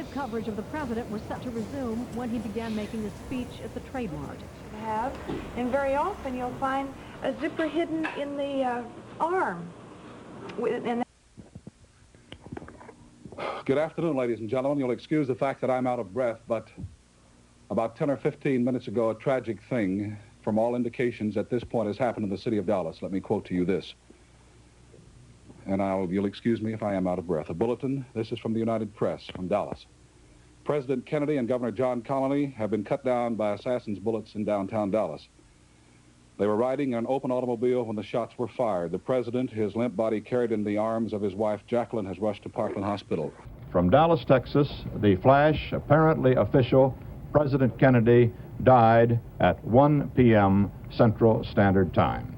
Live coverage of the president was set to resume when he began making his speech at the Trade Mart. And very often you'll find a zipper hidden in the arm. Good afternoon, ladies and gentlemen. You'll excuse the fact that I'm out of breath, but about 10 or 15 minutes ago, a tragic thing, from all indications at this point, has happened in the city of Dallas. Let me quote to you this. And you'll excuse me if I am out of breath. A bulletin. This is from the United Press from Dallas. President Kennedy and Governor John Connally have been cut down by assassins' bullets in downtown Dallas. They were riding in an open automobile when the shots were fired. The president, his limp body carried in the arms of his wife, Jacqueline, has rushed to Parkland Hospital. From Dallas, Texas, the flash, apparently official, President Kennedy died at 1 p.m. Central Standard Time,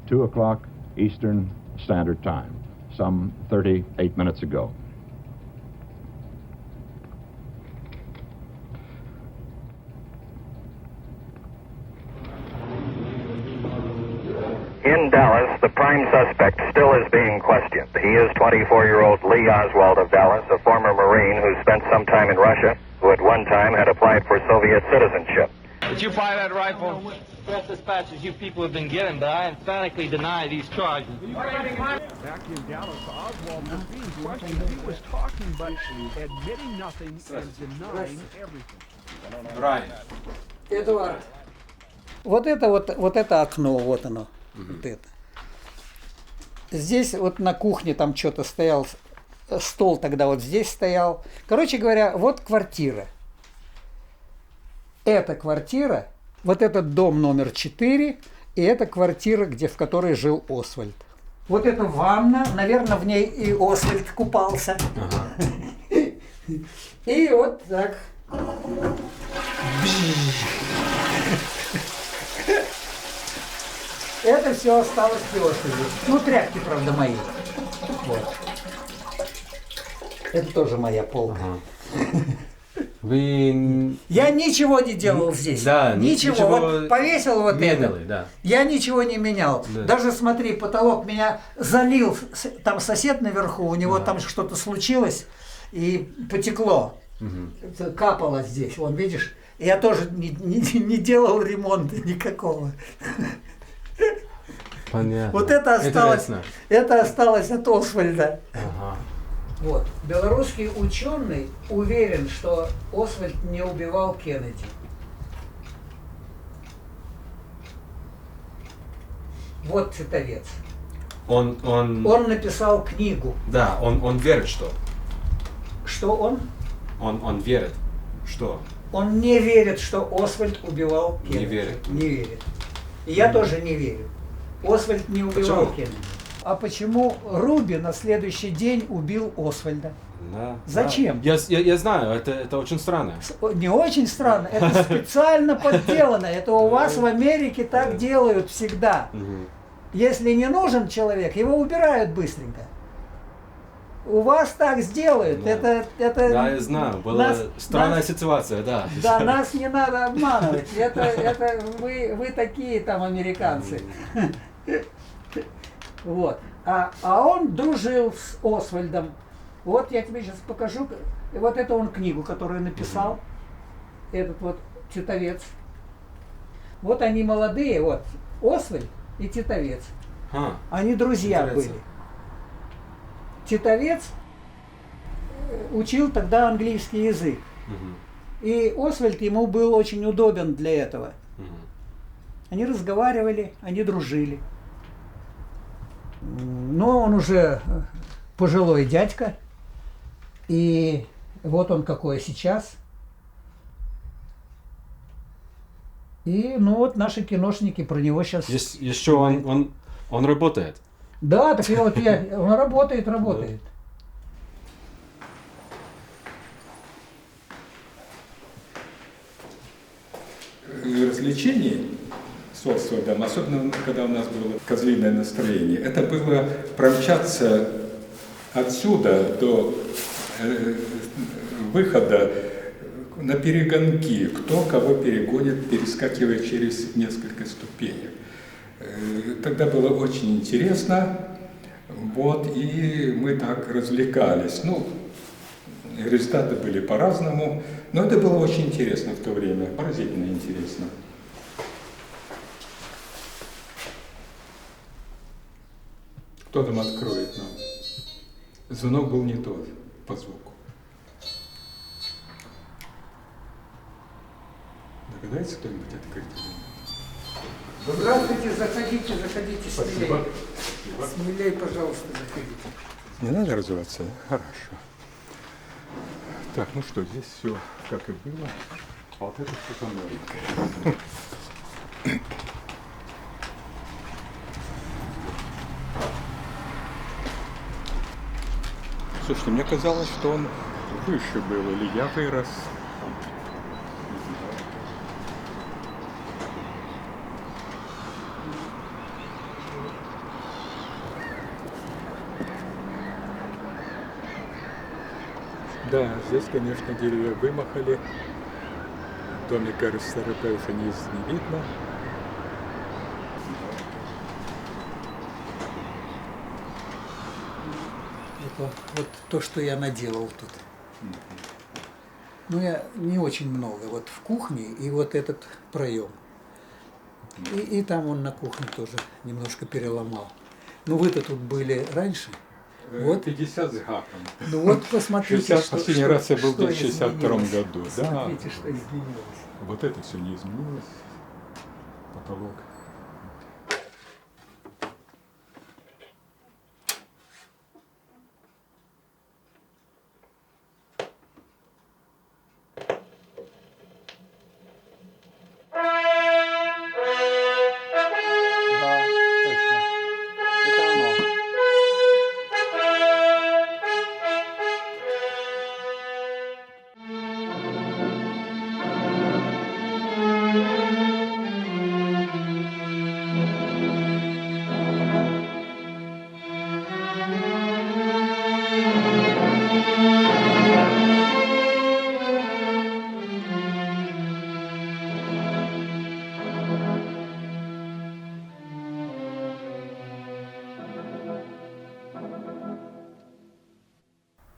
2 o'clock Eastern Standard Time, some 38 minutes ago. In Dallas, the prime suspect still is being questioned. He is 24-year-old Lee Oswald of Dallas, a former Marine who spent some time in Russia, who at one time had applied for Soviet citizenship. Did you fire that rifle? Press dispatches you people have been getting, but I emphatically deny these charges. Back in Dallas, Oswald was being questioned. He was talking, but admitting nothing and denying everything. Right. Эдуард. Вот это окно, вот оно. Вот это. Здесь вот на кухне там что-то стоял, стол тогда вот здесь стоял. Короче говоря, вот квартира. Это квартира, вот этот дом номер 4, и это квартира, в которой жил Освальд. Вот эта ванна, наверное, в ней и Освальд купался. Ага. И вот так. Это все осталось в Освальде. Ну, тряпки, правда, мои. Вот. Это тоже моя полка. Ага. Вы... Я ничего не делал здесь. Да, ничего. Вот повесил вот это. Да. Я ничего не менял. Да. Даже смотри, потолок меня залил. Там сосед наверху, у него там что-то случилось и потекло. Угу. Капало здесь, вон, видишь? Я тоже не делал ремонта никакого. Понятно. Вот это осталось от Освальда. Ага. Вот. Белорусский ученый уверен, что Освальд не убивал Кеннеди. Вот цитовец. Он написал книгу. Да, он верит, что? Что он? Он верит, что? Он не верит, что Освальд убивал Кеннеди. Не верит. Не верит. И я тоже не верю. Освальд не убивал Кеннеди. А почему Руби на следующий день убил Освальда? Да, зачем? Да. Я знаю, это очень странно. Не очень странно, это специально подделано. Это у вас в Америке так делают всегда. Если не нужен человек, его убирают быстренько. У вас так сделают. Да. Да, я знаю. Была странная ситуация, да. Да, нас не надо обманывать. Это вы такие там американцы. Вот. А он дружил с Освальдом. Вот я тебе сейчас покажу. Вот это он книгу, которую написал. Этот вот Титовец. Вот они молодые, вот. Освальд и Титовец. Они друзья были. Титовец учил тогда английский язык. И Освальд ему был очень удобен для этого. Они разговаривали, они дружили. Но он уже пожилой дядька. И вот он какой сейчас. И ну вот наши киношники про него сейчас... Еще он работает. Да, так вот он работает. Развлечений с Освальдом, особенно когда у нас было козлиное настроение, это было промчаться отсюда до выхода на перегонки, кто кого перегонит, перескакивая через несколько ступенек. Тогда было очень интересно, вот, и мы так развлекались. Ну, И результаты были по-разному, но это было очень интересно в то время, поразительно интересно. Кто там откроет нам? Звонок был не тот по звуку. Догадается кто-нибудь открыть? Здравствуйте, заходите, заходите смелее. Спасибо. Смелее, пожалуйста, заходите. Не надо развиваться? Хорошо. Так, ну что, здесь все как и было. А вот это что-то новенькое. Слушайте, мне казалось, что он выше был, или я вырос. Да, здесь, конечно, деревья вымахали. Домика РСРП не видно. Это вот то, что я наделал тут. Ну, я не очень много. Вот в кухне и вот этот проем. И там он на кухне тоже немножко переломал. Ну, вы-то тут были раньше. Вот. 50 с гаком. Ну вот посмотрите, 60, последний раз я был в что 62 году. Посмотрите, Да. что изменилось. Вот это все не изменилось. Потолок.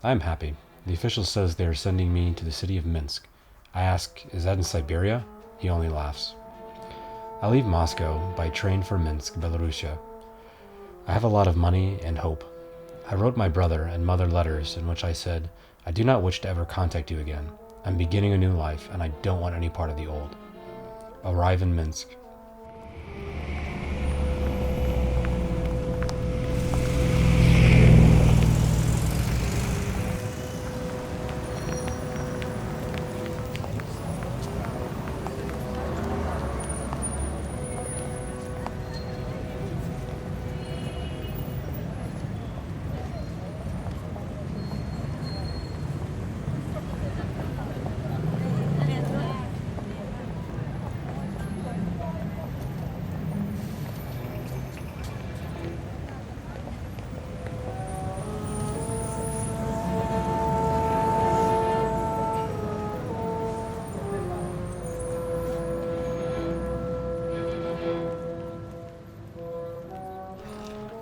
I'm happy. The official says they are sending me to the city of Minsk. I ask, is that in Siberia? He only laughs. I leave Moscow by train for Minsk, Belarusia. I have a lot of money and hope. I wrote my brother and mother letters in which I said, I do not wish to ever contact you again. I'm beginning a new life and I don't want any part of the old. Arrive in Minsk.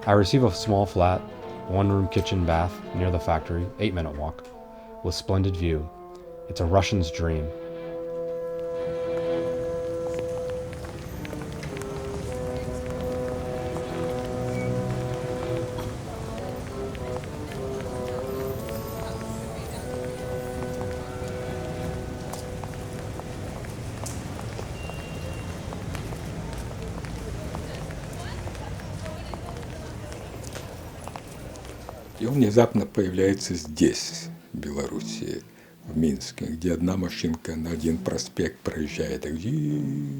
I receive a small flat, one-room kitchen bath near the factory, 8-minute walk, with splendid view. It's a Russian's dream. И он внезапно появляется здесь, в Белоруссии, в Минске, где одна машинка на один проспект проезжает, или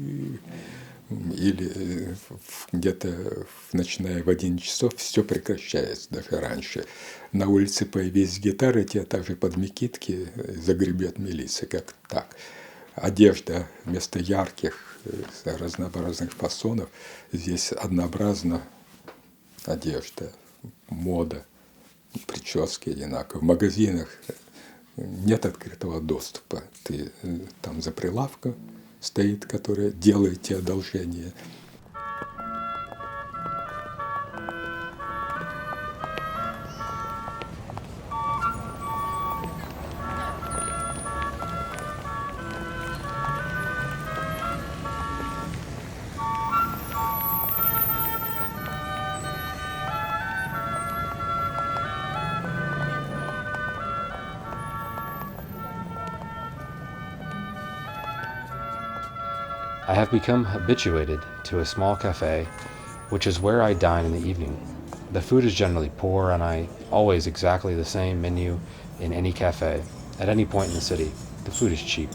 где-то начиная в 11 часов все прекращается, даже раньше. На улице появились гитары, те также под Микитки загребет милиция, как так. Одежда вместо ярких, разнообразных фасонов, здесь однообразна одежда, мода. Прически одинаковые. В магазинах нет открытого доступа. Ты там за прилавком стоит, который делает тебе одолжение. I have become habituated to a small cafe, which is where I dine in the evening. The food is generally poor, and I always exactly the same menu in any cafe, at any point in the city. The food is cheap.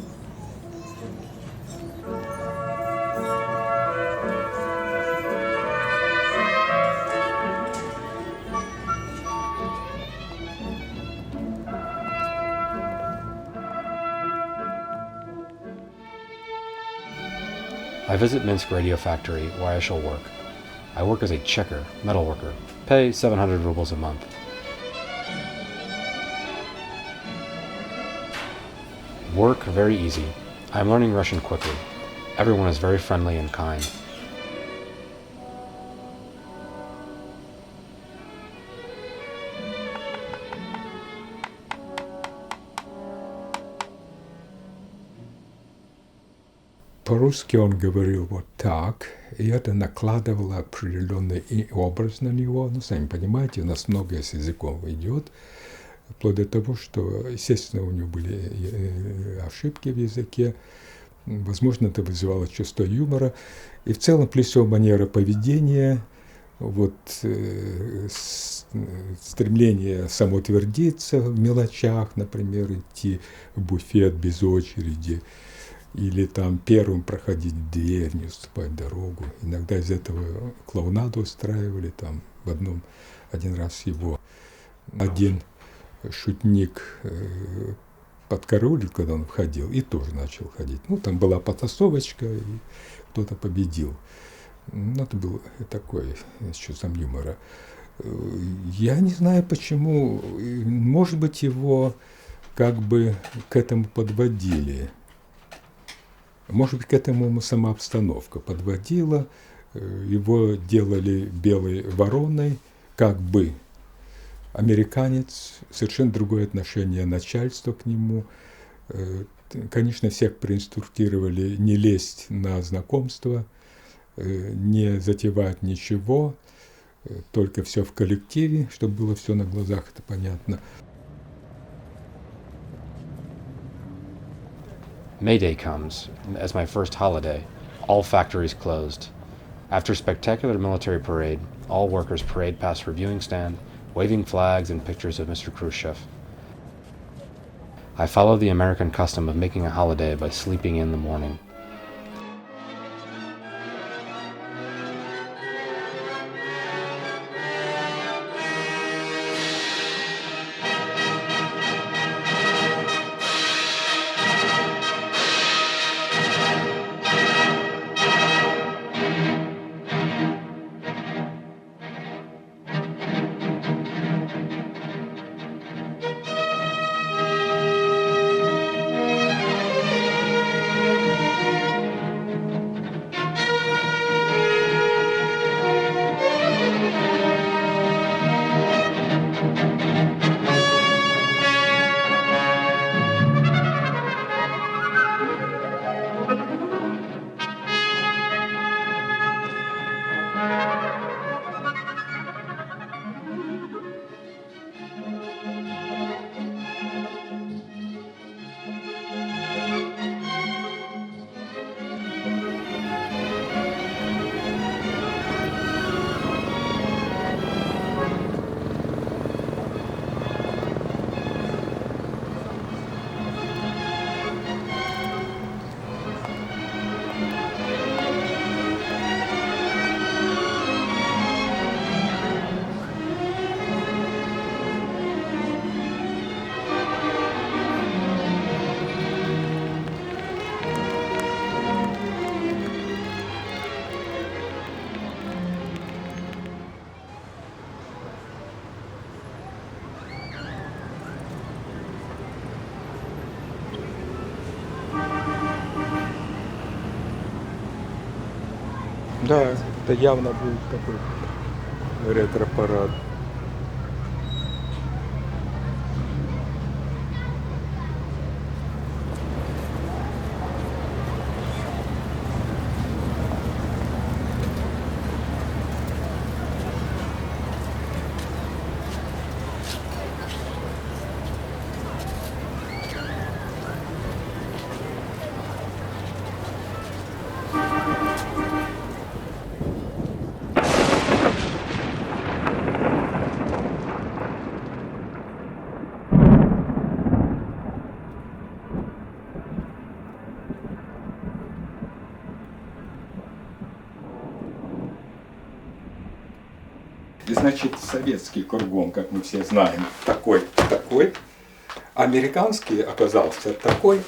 I visit Minsk Radio Factory, where I shall work. I work as a checker, metal worker. Pay 700 rubles a month. Work very easy. I am learning Russian quickly. Everyone is very friendly and kind. По-русски он говорил вот так, и это накладывало определенный образ на него. Ну, сами понимаете, у нас многое с языком идет, вплоть до того, что, естественно, у него были ошибки в языке. Возможно, это вызывало чувство юмора. И в целом, плюс его манера поведения, вот, стремление самоутвердиться в мелочах, например, идти в буфет без очереди, или там первым проходить дверь, не уступать дорогу. Иногда из этого клоунаду устраивали. Там один раз его один шутник подкараулил, когда он входил, и тоже начал ходить. Ну, там была потасовочка, и кто-то победил. Ну, это был такой, с чувством юмора. Я не знаю почему. Может быть, его как бы к этому подводили. Может быть, к этому сама обстановка подводила, его делали белой вороной, как бы американец, совершенно другое отношение начальства к нему. Конечно, всех проинструктировали не лезть на знакомство, не затевать ничего, только все в коллективе, чтобы было все на глазах, это понятно. May Day comes, as my first holiday. All factories closed. After spectacular military parade, all workers parade past reviewing stand, waving flags and pictures of Mr. Khrushchev. I follow the American custom of making a holiday by sleeping in the morning. Да, это явно будет такой ретро-парад. значит, советский кругом, как мы все знаем, такой. Американский оказался такой.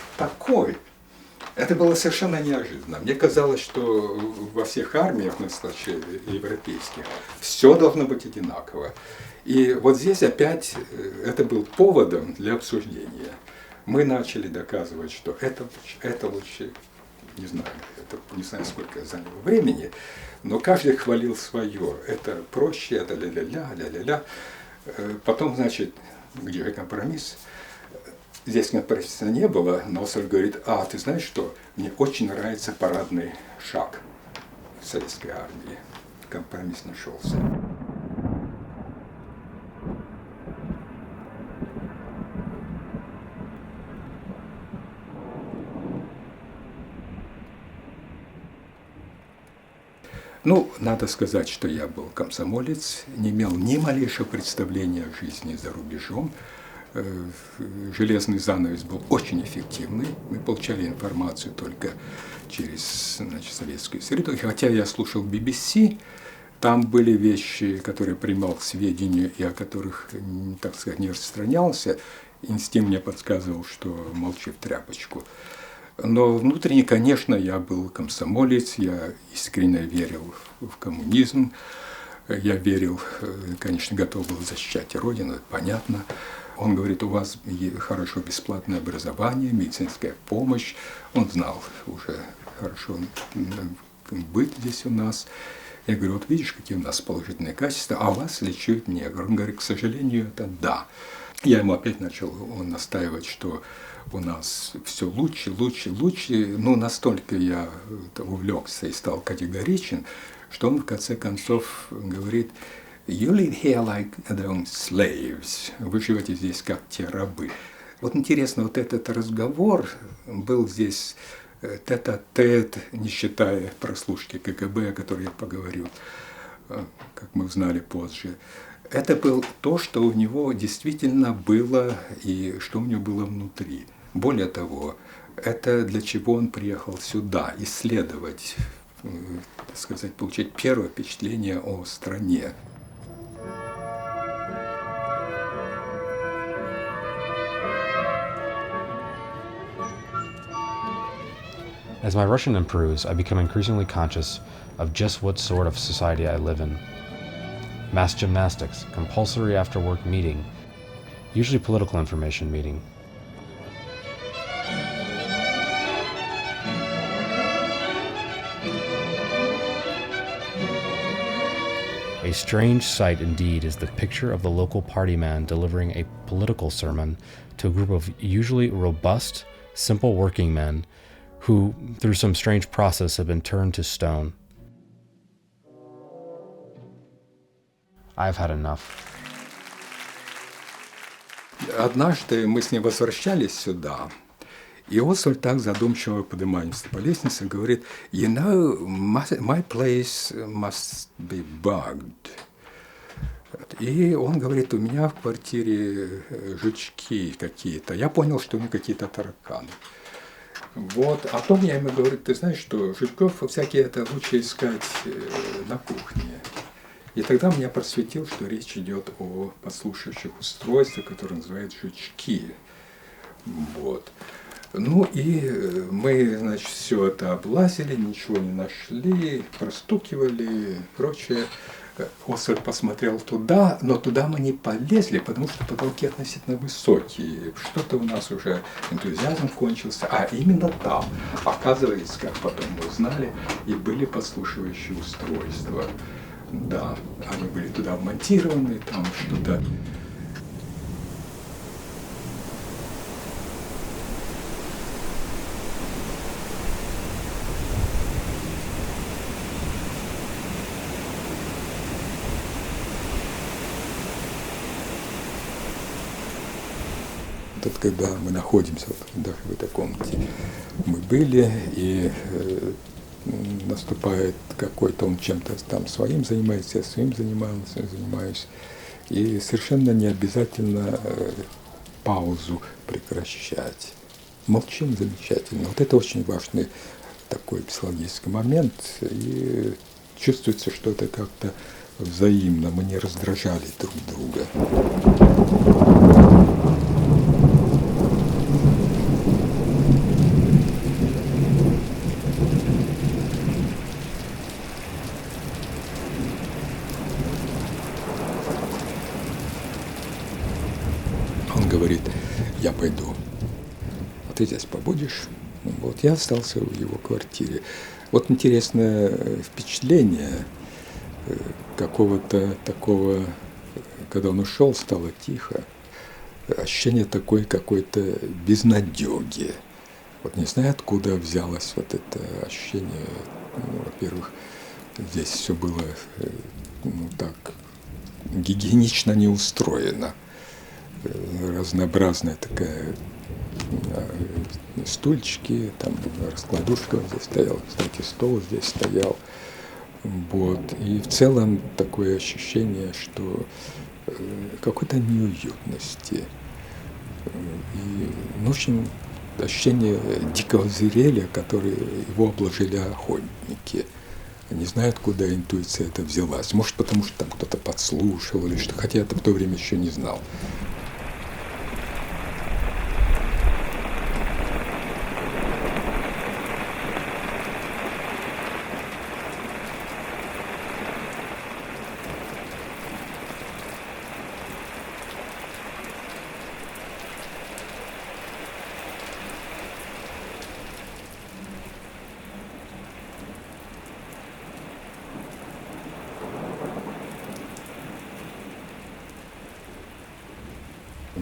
Это было совершенно неожиданно. Мне казалось, что во всех армиях, на случае европейских, все должно быть одинаково. И вот здесь опять это был поводом для обсуждения. Мы начали доказывать, что это лучше, не знаю, сколько заняло времени, но каждый хвалил свое. Это проще, это ля-ля-ля. Потом, значит, где же компромисс? Здесь компромисса не было, но Освальд говорит, ты знаешь что, мне очень нравится парадный шаг в советской армии. Компромисс нашелся. Ну, надо сказать, что я был комсомолец, не имел ни малейшего представления о жизни за рубежом. Железный занавес был очень эффективный. Мы получали информацию только через, значит, советскую среду. Хотя я слушал BBC, там были вещи, которые принимал к сведению и о которых, так сказать, не распространялся. Инстинкт мне подсказывал, что молчи в тряпочку. Но внутренне, конечно, я был комсомолец, я искренне верил в коммунизм, я верил, конечно, готов был защищать Родину, это понятно. Он говорит, у вас хорошо бесплатное образование, медицинская помощь. Он знал уже хорошо быть здесь у нас. Я говорю, вот видишь, какие у нас положительные качества, а вас лечат негр. Он говорит, к сожалению, это да. Я ему опять начал настаивать, что у нас все лучше. Но настолько я увлекся и стал категоричен, что он в конце концов говорит, you live here like slaves. Вы живете здесь как те рабы. Вот интересно, вот этот разговор был здесь тет-а-тет, не считая прослушки КГБ, о которой я поговорю, как мы узнали позже. Это было то, что у него действительно было и что у него было внутри. Более того, это для чего он приехал сюда, исследовать, так сказать, получить первое впечатление о стране. As my Russian improves, I become increasingly conscious of just what sort of society I live in. Mass gymnastics, compulsory after-work meeting, usually political information meeting. A strange sight indeed is the picture of the local party man delivering a political sermon to a group of usually robust, simple working men who, through some strange process, have been turned to stone. I've had enough. Однажды мы с ним возвращались сюда, и Освальд так задумчиво поднимается по лестнице и говорит, you know, my place must be bugged. И он говорит, у меня в квартире жучки какие-то. Я понял, что у него какие-то тараканы. Вот. А потом я ему говорю, ты знаешь, что жучков всякие это лучше искать на кухне. И тогда меня просветил, что речь идет о подслушивающих устройствах, которые называют жучки. Вот. Ну и мы, значит, все это облазили, ничего не нашли, простукивали и прочее. Освальд посмотрел туда, но туда мы не полезли, потому что потолки относительно высокие. Что-то у нас уже энтузиазм кончился, а именно там, оказывается, как потом мы узнали, и были подслушивающие устройства. Да, они были туда вмонтированы, там что-то. Тут, когда мы находимся вот, даже в этой комнате, мы были, и наступает какой-то, он чем-то там своим занимается, я своим занимаюсь. И совершенно не обязательно паузу прекращать. Молчим замечательно. Вот это очень важный такой психологический момент. И чувствуется, что это как-то взаимно, мы не раздражали друг друга. Он говорит, я пойду, а ты здесь побудешь? Вот, я остался в его квартире. Вот интересное впечатление какого-то такого, когда он ушел, стало тихо, ощущение такой какой-то безнадеги. Вот не знаю, откуда взялось вот это ощущение. Ну, во-первых, здесь все было так гигиенично не устроено. Разнообразная такая стульчики, там раскладушка вот здесь стояла, кстати, стол здесь стоял. Вот. И в целом такое ощущение, что какой-то неуютности. И, ну, в общем, ощущение дикого зверя, которое его обложили охотники. Не знаю, откуда интуиция это взялась. Может, потому что там кто-то подслушал или что, хотя я это в то время еще не знал.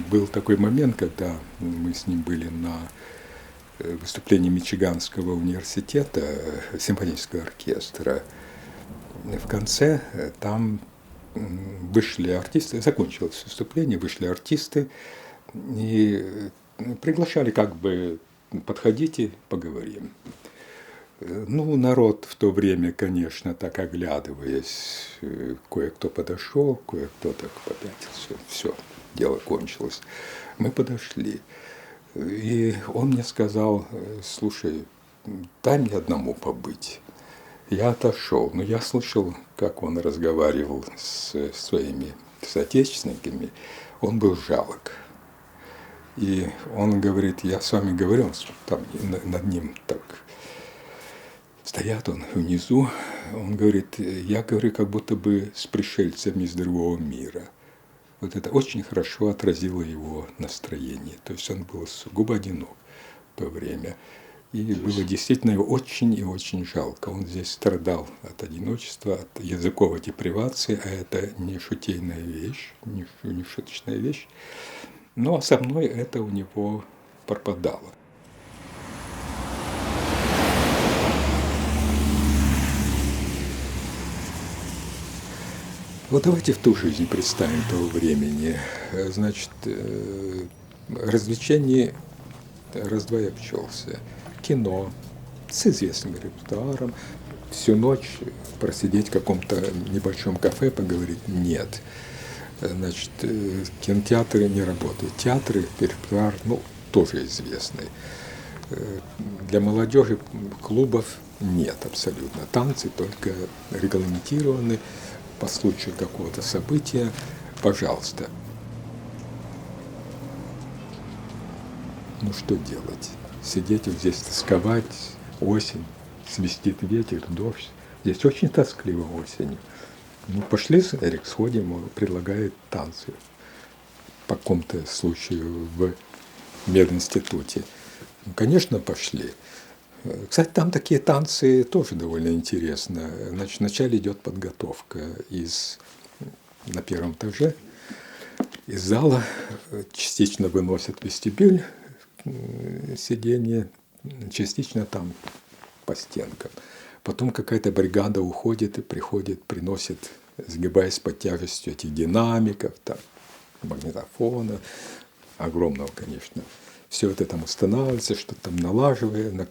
Был такой момент, когда мы с ним были на выступлении Мичиганского университета, симфонического оркестра. В конце там вышли артисты, закончилось выступление, вышли артисты и приглашали как бы подходите, поговорим. Ну, народ в то время, конечно, так оглядываясь, кое-кто подошел, кое-кто так попятился, все. Дело кончилось. Мы подошли, и он мне сказал, слушай, дай мне одному побыть. Я отошел, но я слышал, как он разговаривал с своими соотечественниками, он был жалок. И он говорит, я с вами говорю, там над ним так стоят он внизу, он говорит, я говорю, как будто бы с пришельцами из другого мира. Вот это очень хорошо отразило его настроение. То есть он был сугубо одинок в то время. И было действительно его очень и очень жалко. Он здесь страдал от одиночества, от языковой депривации, а это не шутейная вещь, не шуточная вещь. Ну а со мной это у него пропадало. Вот давайте в ту жизнь представим того времени. Значит, развлечений раз-два обчелся. Кино с известным репертуаром. Всю ночь просидеть в каком-то небольшом кафе, поговорить – нет. Значит, кинотеатры не работают. Театры, репертуар, ну, тоже известный. Для молодежи клубов нет абсолютно. Танцы только регламентированы. По случаю какого-то события, пожалуйста. Ну что делать? Сидеть вот здесь, тосковать, осень, свистит ветер, дождь. Здесь очень тоскливо осенью. Ну, пошли, Эрик, сходим, он предлагает танцы. По какому-то случаю в мединституте. Ну, конечно, пошли. Кстати, там такие танцы тоже довольно интересно. Значит, вначале идет подготовка на первом этаже. Из зала частично выносят вестибюль, сиденье, частично там по стенкам. Потом какая-то бригада уходит и приходит, приносит, сгибаясь под тяжестью этих динамиков, там, магнитофона, огромного, конечно. Все это там устанавливается, что-то там налаживается,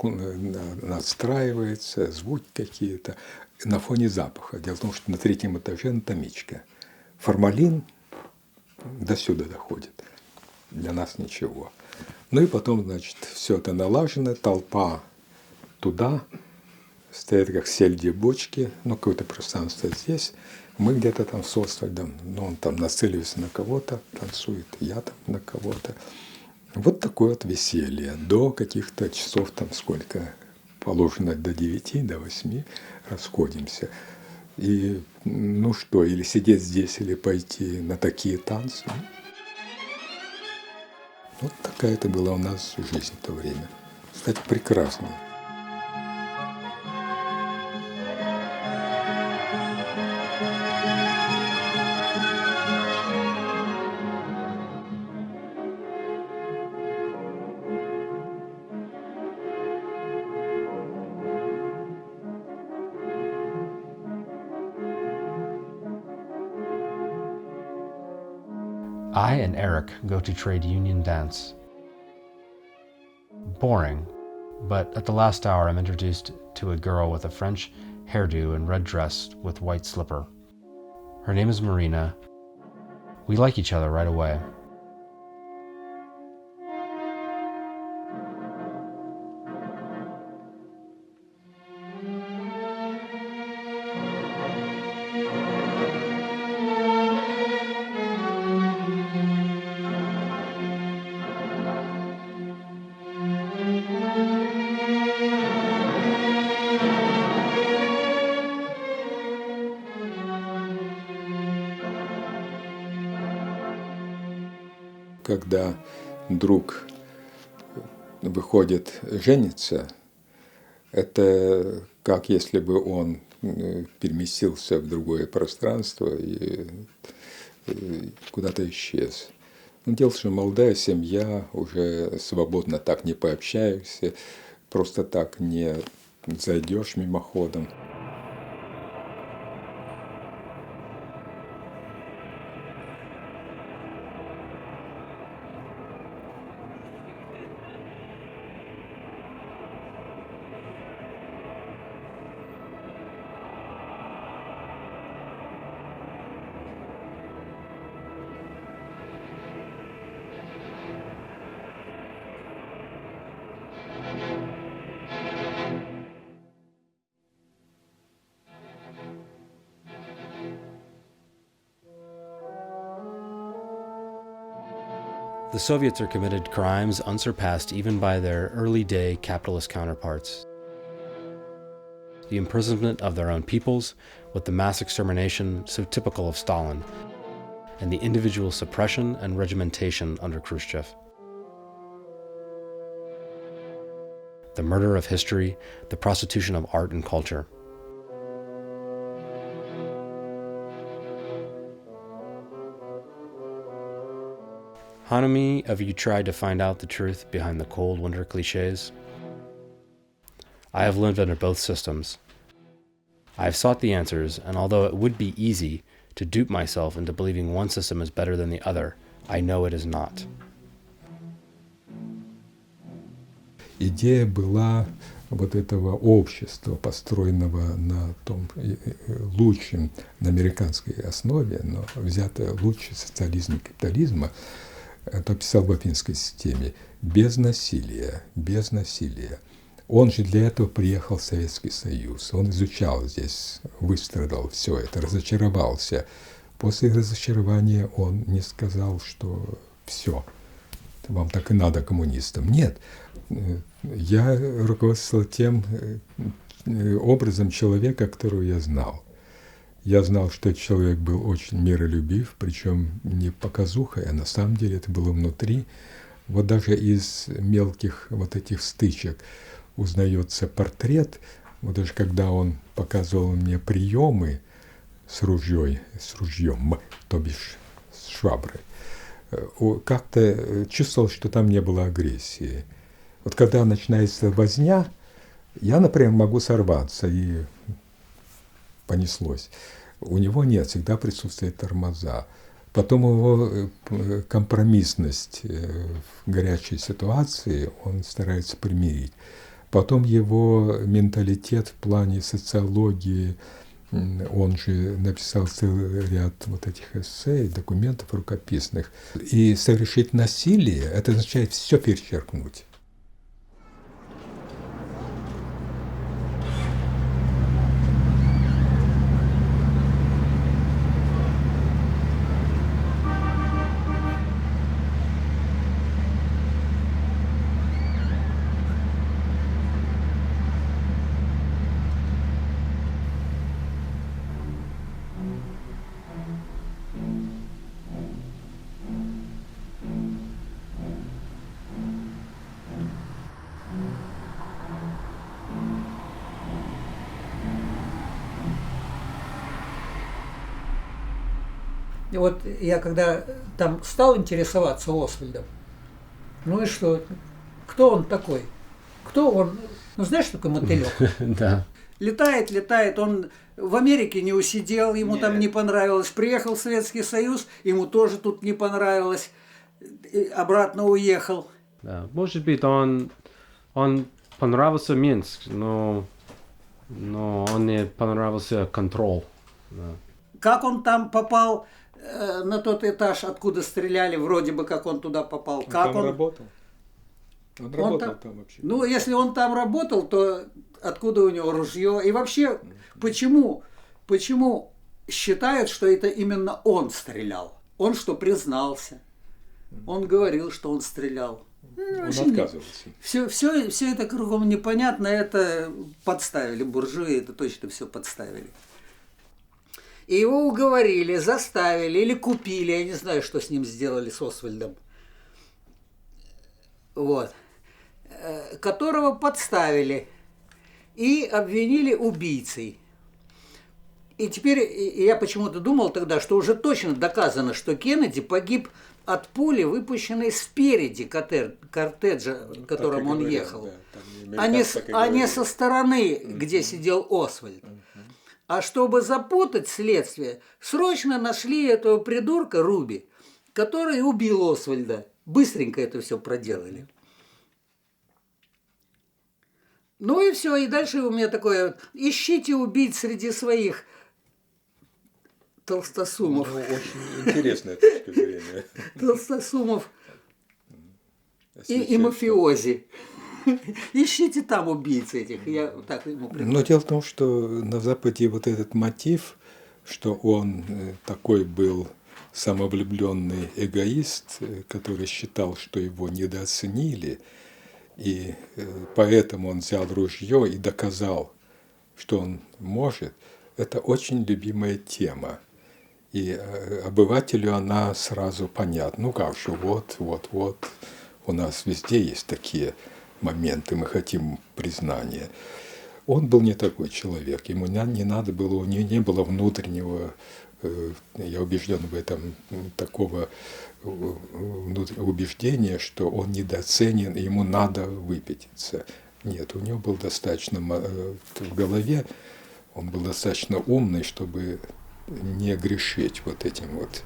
настраивается, звуки какие-то на фоне запаха. Дело в том, что на третьем этаже анатомичка. Формалин до сюда доходит. Для нас ничего. Ну и потом, значит, все это налажено, толпа туда, стоят как сельди бочки, ну, какое-то пространство здесь. Мы где-то там с Освальдом, ну, он там нацеливается на кого-то, танцует, я там на кого-то. Вот такое вот веселье. До каких-то часов, там сколько положено, до 9, до 8 расходимся. И, ну что, или сидеть здесь, или пойти на такие танцы. Вот такая это была у нас жизнь в то время. Кстати, прекрасная. I and Eric go to trade union dance. Boring, but at the last hour I'm introduced to a girl with a French hairdo and red dress with white slipper. Her name is Marina. We like each other right away. Когда друг выходит жениться, это как если бы он переместился в другое пространство и куда-то исчез. Но дело, что молодая семья, уже свободно так не пообщаешься, просто так не зайдешь мимоходом. The Soviets are committed crimes unsurpassed even by their early-day capitalist counterparts. The imprisonment of their own peoples, with the mass extermination so typical of Stalin, and the individual suppression and regimentation under Khrushchev. The murder of history, the prostitution of art and culture. How many of you tried to find out the truth behind the cold winter cliches? I have lived under both systems. I have sought the answers, and although it would be easy to dupe myself into believing one system is better than the other, I know it is not. Идея была вот этого общества, построенного на том лучшем, на американской основе, но взятое лучше социализма и капитализма, это писал в афинской системе, без насилия, без насилия. Он же для этого приехал в Советский Союз, он изучал здесь, выстрадал все это, разочаровался. После разочарования он не сказал, что все, вам так и надо, коммунистам. Нет, я руководствовался тем образом человека, которого я знал. Я знал, что этот человек был очень миролюбив, причем не показухой, а на самом деле это было внутри. Вот даже из мелких вот этих стычек узнается портрет. Вот даже когда он показывал мне приемы с ружьем, то бишь с шваброй, как-то чувствовал, что там не было агрессии. Вот когда начинается возня, я, например, могу сорваться, и понеслось. У него нет, всегда присутствуют тормоза. Потом его компромиссность в горячей ситуации, он старается примирить. Потом его менталитет в плане социологии, он же написал целый ряд вот этих эссе, документов рукописных. И совершить насилие, это означает все перечеркнуть. И вот я когда там стал интересоваться Освальдом, ну и что? Кто он такой? Кто он? Ну знаешь, что такое мотылек? Да. Летает, летает, он в Америке не усидел, ему там не понравилось. Приехал в Советский Союз, ему тоже тут не понравилось. И обратно уехал. Да. Может быть, он понравился Минск, но он не понравился контроль. Да. Как он там попал на тот этаж, откуда стреляли, вроде бы как он туда попал. Как там работал. Он работал там вообще. Ну, если он там работал, то откуда у него ружье? И вообще, почему считают, что это именно он стрелял? Он что, признался? Он говорил, что он стрелял. Он отказывался. Все это кругом непонятно, это подставили, буржуи это точно все подставили. И его уговорили, заставили или купили, я не знаю, что с ним сделали, с Освальдом. Вот. Которого подставили и обвинили убийцей. И теперь я почему-то думал тогда, что уже точно доказано, что Кеннеди погиб от пули, выпущенной спереди кортеджа, в котором он ехал, да, а не со стороны, где сидел Освальд. А чтобы запутать следствие, срочно нашли этого придурка Руби, который убил Освальда. Быстренько это все проделали. Ну и все, и дальше у меня такое: ищите убийц среди своих толстосумов. Ну, очень интересная точка зрения. Толстосумов и мафиози. Ищите там убийц этих. Я так ему предложил. Но дело в том, что на Западе вот этот мотив, что он такой был самовлюбленный эгоист, который считал, что его недооценили, и поэтому он взял ружье и доказал, что он может, это очень любимая тема. И обывателю она сразу понятна. Ну как же, вот, у нас везде есть такие моменты, мы хотим признания. Он был не такой человек, ему не надо было, у него не было внутреннего, я убежден в этом, такого убеждения, что он недооценен, и ему надо выпятиться. Нет, у него был достаточно в голове, он был достаточно умный, чтобы не грешить вот этим вот.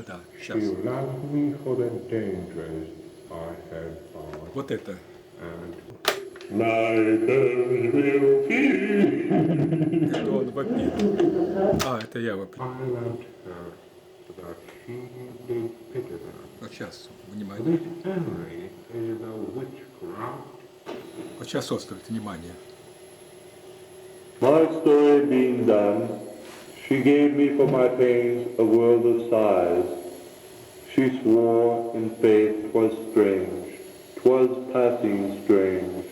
Да. Сейчас. Вот это. Это он вопит. Это я вопил. Вот сейчас, внимание. Вот сейчас острое внимание. My story being done, she gave me for my pains a world of sighs. She swore in faith 'twas strange, 'twas passing strange,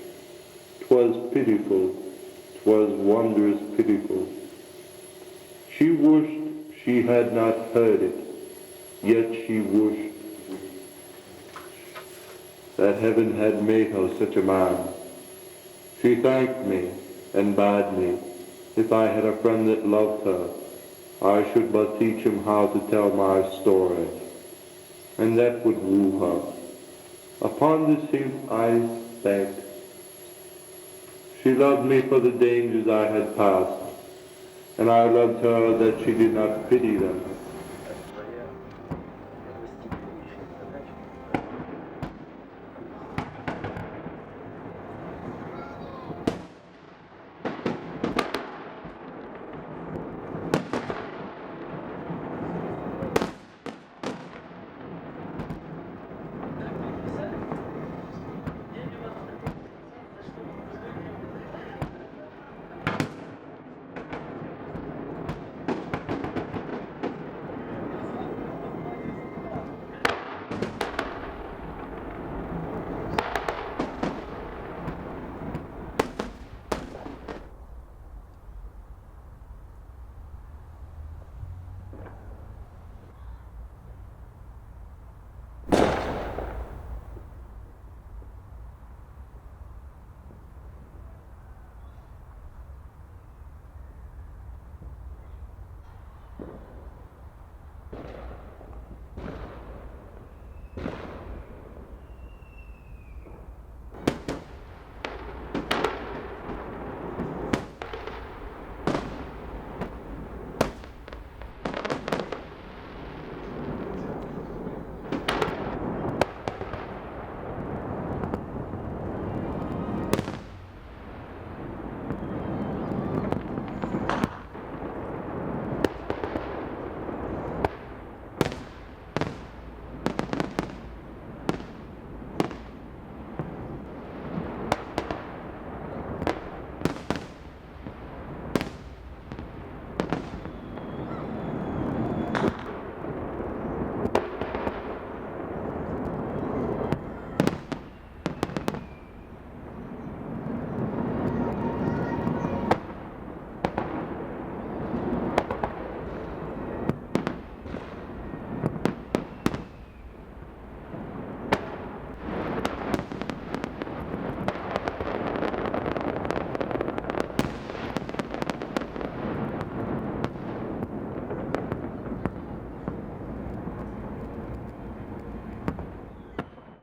'twas pitiful, 'twas wondrous pitiful. She wished she had not heard it, yet she wished that heaven had made her such a man. She thanked me and bade me, if I had a friend that loved her, I should but teach him how to tell my story, and that would woo her. Upon this hint I begged. She loved me for the dangers I had passed, and I loved her that she did not pity them.